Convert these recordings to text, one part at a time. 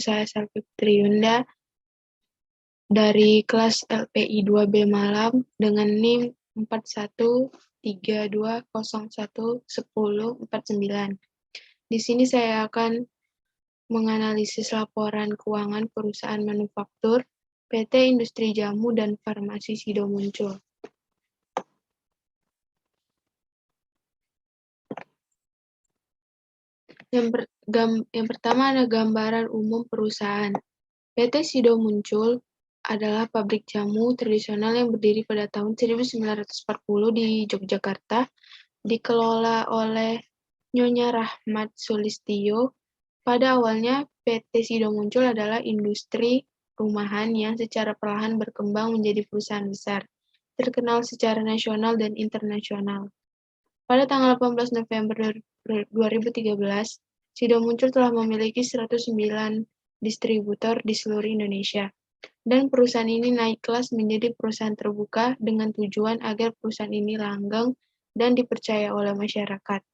Saya Selvi Triunda dari kelas LPI 2B Malam dengan NIM 4132011049. Di sini saya akan menganalisis laporan keuangan perusahaan manufaktur PT Industri Jamu dan Farmasi Sido Muncul. Yang pertama ada gambaran umum perusahaan. PT Sido Muncul adalah pabrik jamu tradisional yang berdiri pada tahun 1940 di Yogyakarta, dikelola oleh Nyonya Rahmat Sulistyo. Pada awalnya, PT Sido Muncul adalah industri rumahan yang secara perlahan berkembang menjadi perusahaan besar, terkenal secara nasional dan internasional. Pada tanggal 18 November 2013, Sido Muncul telah memiliki 109 distributor di seluruh Indonesia, dan perusahaan ini naik kelas menjadi perusahaan terbuka dengan tujuan agar perusahaan ini langgeng dan dipercaya oleh masyarakat.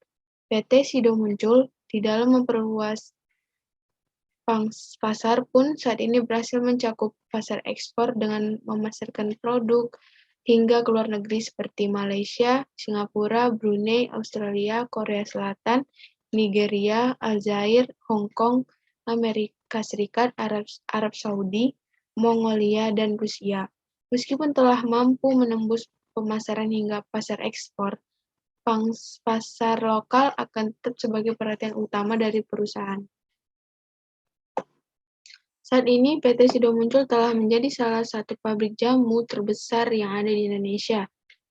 PT Sido Muncul di dalam memperluas pasar pun saat ini berhasil mencakup pasar ekspor dengan memasarkan produk hingga ke luar negeri seperti Malaysia, Singapura, Brunei, Australia, Korea Selatan, Nigeria, Aljazair, Hong Kong, Amerika Serikat, Arab Saudi, Mongolia, dan Rusia. Meskipun telah mampu menembus pemasaran hingga pasar ekspor, pasar lokal akan tetap sebagai perhatian utama dari perusahaan. Saat ini, PT Sido Muncul telah menjadi salah satu pabrik jamu terbesar yang ada di Indonesia,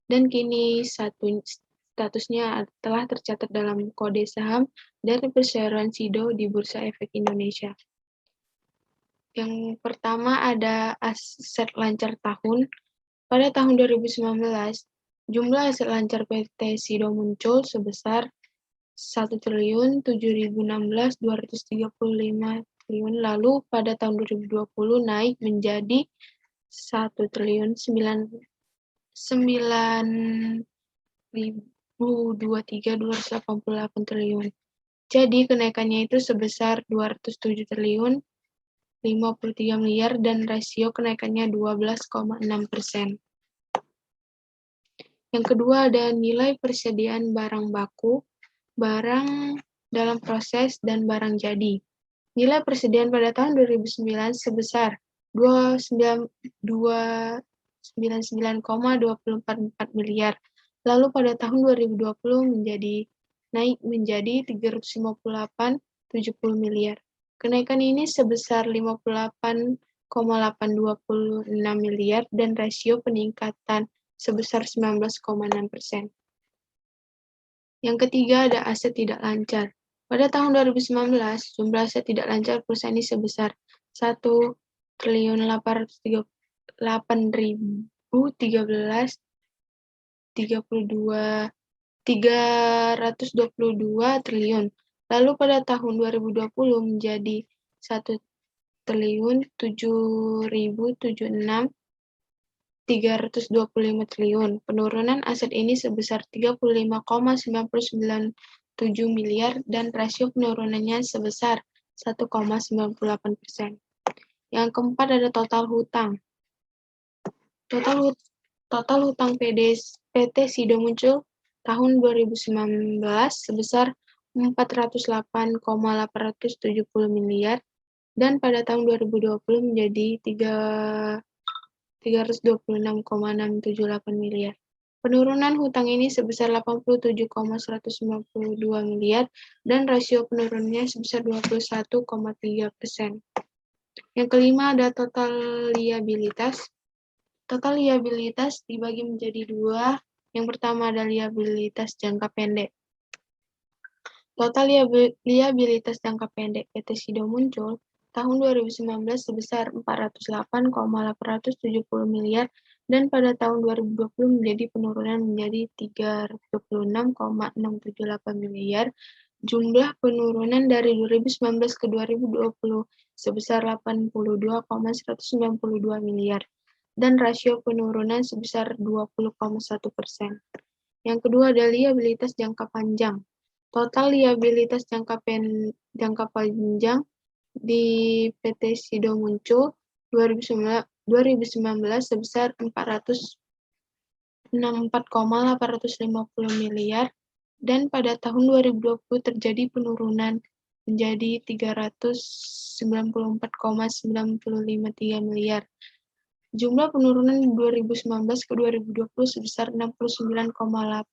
dan kini statusnya telah tercatat dalam kode saham dari perseroan Sido di Bursa Efek Indonesia. Yang pertama ada aset lancar tahun. Pada tahun 2019, jumlah aset lancar PT Sido Muncul sebesar 1.7.016.235 triliun, lalu pada tahun 2020 naik menjadi 1.9.923.288 triliun. Jadi kenaikannya itu sebesar 207 triliun 53 miliar dan rasio kenaikannya 12,6%. Yang kedua ada nilai persediaan barang baku, barang dalam proses, dan barang jadi. Nilai persediaan pada tahun 2009 sebesar 299,244 miliar. Lalu pada tahun 2020 naik menjadi 358,70 miliar. Kenaikan ini sebesar 58,826 miliar dan rasio peningkatan sebesar 19,6%. Yang ketiga ada aset tidak lancar. Pada tahun 2019, jumlah aset tidak lancar perusahaan ini sebesar 1.813.322 triliun. Lalu pada tahun 2020 menjadi 1.076.325 triliun. Penurunan aset ini sebesar 35,997 miliar dan rasio penurunannya sebesar 1,98%. Yang keempat ada total hutang. Total hutang PT Sido Muncul tahun 2019 sebesar 408,870 miliar dan pada tahun 2020 menjadi 326,678 miliar. Penurunan hutang ini sebesar 87,192 miliar dan rasio penurunannya sebesar 21,3%. Yang kelima ada total liabilitas. Total liabilitas dibagi menjadi dua. Yang pertama ada liabilitas jangka pendek. Total liabilitas jangka pendek PT Sido Muncul tahun 2019 sebesar 408,870 miliar dan pada tahun 2020 menjadi penurunan menjadi 326,678 miliar. Jumlah penurunan dari 2019 ke 2020 sebesar 82,192 miliar dan rasio penurunan sebesar 20,1%. Yang kedua ada liabilitas jangka panjang. Total liabilitas jangka panjang di PT Sido Muncul 2019 sebesar 464,850 miliar dan pada tahun 2020 terjadi penurunan menjadi 394,953 miliar. Jumlah penurunan 2019 ke 2020 sebesar 69,897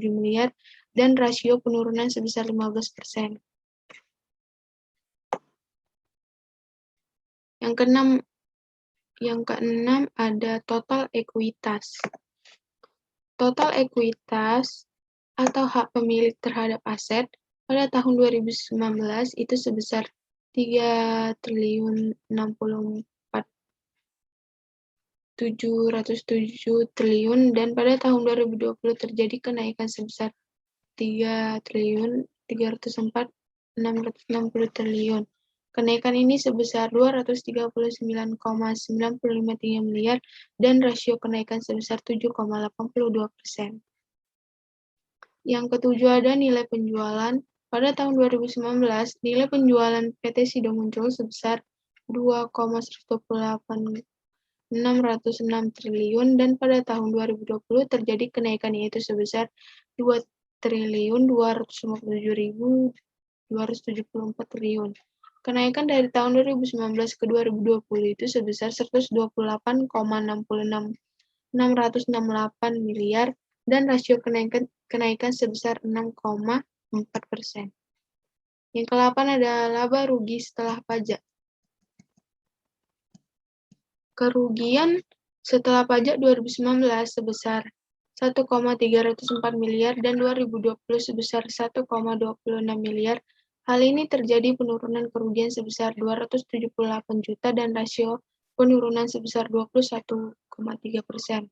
miliar dan rasio penurunan sebesar 15%. Yang keenam ada total ekuitas. Total ekuitas atau hak pemilik terhadap aset pada tahun 2019 itu sebesar 3.064.707 triliun dan pada tahun 2020 terjadi kenaikan sebesar 3.304.660 triliun. Kenaikan ini sebesar 239,953 miliar dan rasio kenaikan sebesar 7,82%. Yang ketujuh ada nilai penjualan. Pada tahun 2019, nilai penjualan PT Sido Muncul sebesar 2,128.606 triliun dan pada tahun 2020 terjadi kenaikan yaitu sebesar 2.257.274 triliun. Kenaikan dari tahun 2019 ke 2020 itu sebesar 128,668 miliar dan rasio kenaikan sebesar 6,4%. Yang ke-8 ada laba rugi setelah pajak. Kerugian setelah pajak 2019 sebesar 1,304 miliar dan 2020 sebesar 1,26 miliar. Hal ini terjadi penurunan kerugian sebesar 278 juta dan rasio penurunan sebesar 21,3%.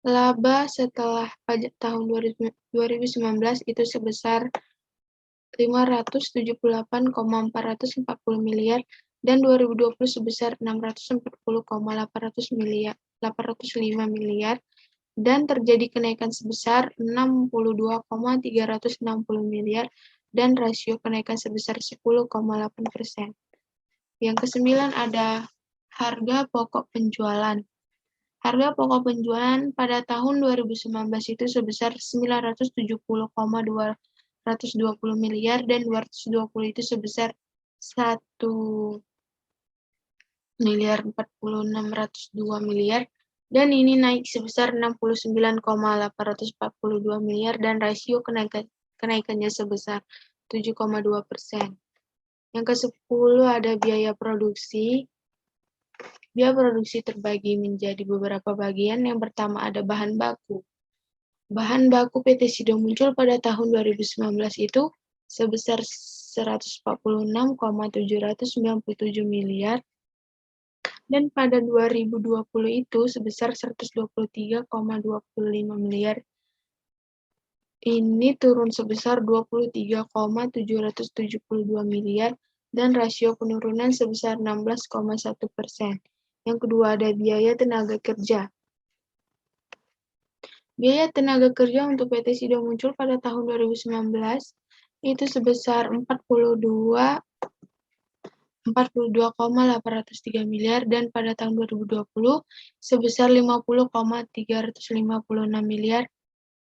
Laba setelah pajak tahun 2019 itu sebesar 578,440 miliar dan 2020 sebesar 640,805 miliar dan terjadi kenaikan sebesar 62,360 miliar dan rasio kenaikan sebesar 10,8%. Yang ke-9 ada harga pokok penjualan. Harga pokok penjualan pada tahun 2019 itu sebesar 970,220 miliar dan 220 itu sebesar 1.040.602 miliar dan ini naik sebesar 69,842 miliar dan rasio kenaikannya sebesar 7,2%. Yang ke-10 ada biaya produksi. Biaya produksi terbagi menjadi beberapa bagian. Yang pertama ada bahan baku. Bahan baku PT Sido Muncul pada tahun 2019 itu sebesar 146,797 miliar dan pada 2020 itu sebesar 123,25 miliar. Ini turun sebesar 23,772 miliar dan rasio penurunan sebesar 16,1%. Yang kedua ada biaya tenaga kerja. Biaya tenaga kerja untuk PT Sido Muncul pada tahun 2019 itu sebesar 42,803 miliar dan pada tahun 2020 sebesar 50,356 miliar.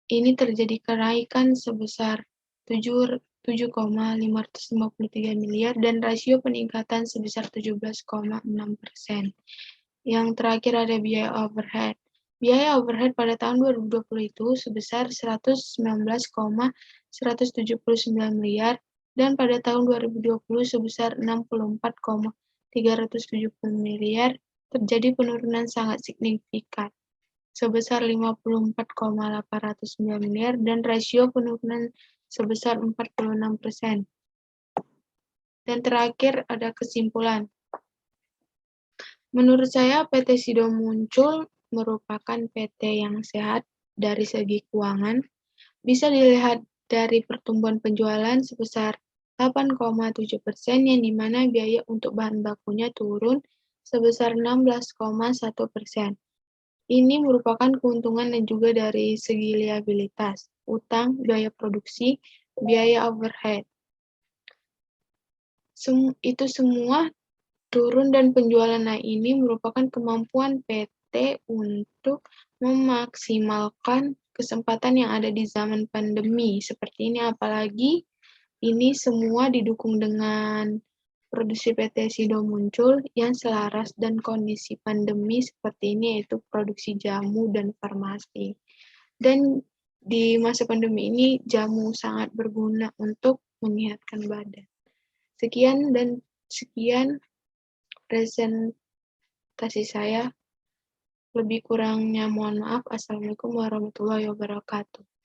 Ini terjadi kenaikan sebesar 7,553 miliar dan rasio peningkatan sebesar 17,6%. Yang terakhir ada biaya overhead. Biaya overhead pada tahun 2020 itu sebesar 119,179 miliar dan pada tahun 2020 sebesar 64,370 miliar, terjadi penurunan sangat signifikan sebesar 54,809 miliar dan rasio penurunan sebesar 46%. Dan terakhir ada kesimpulan. Menurut saya PT Sido Muncul merupakan PT yang sehat dari segi keuangan. Bisa dilihat dari pertumbuhan penjualan sebesar 8,7% yang dimana biaya untuk bahan bakunya turun sebesar 16,1%. Ini merupakan keuntungan dan juga dari segi liabilitas, utang, biaya produksi, biaya overhead. Itu semua turun dan penjualan naik ini merupakan kemampuan PT untuk memaksimalkan kesempatan yang ada di zaman pandemi seperti ini, apalagi ini semua didukung dengan produksi PT Sido Muncul yang selaras dan kondisi pandemi seperti ini, yaitu produksi jamu dan farmasi. Dan di masa pandemi ini jamu sangat berguna untuk menyehatkan badan. Sekian presentasi saya. Lebih kurangnya mohon maaf. Assalamualaikum warahmatullahi wabarakatuh.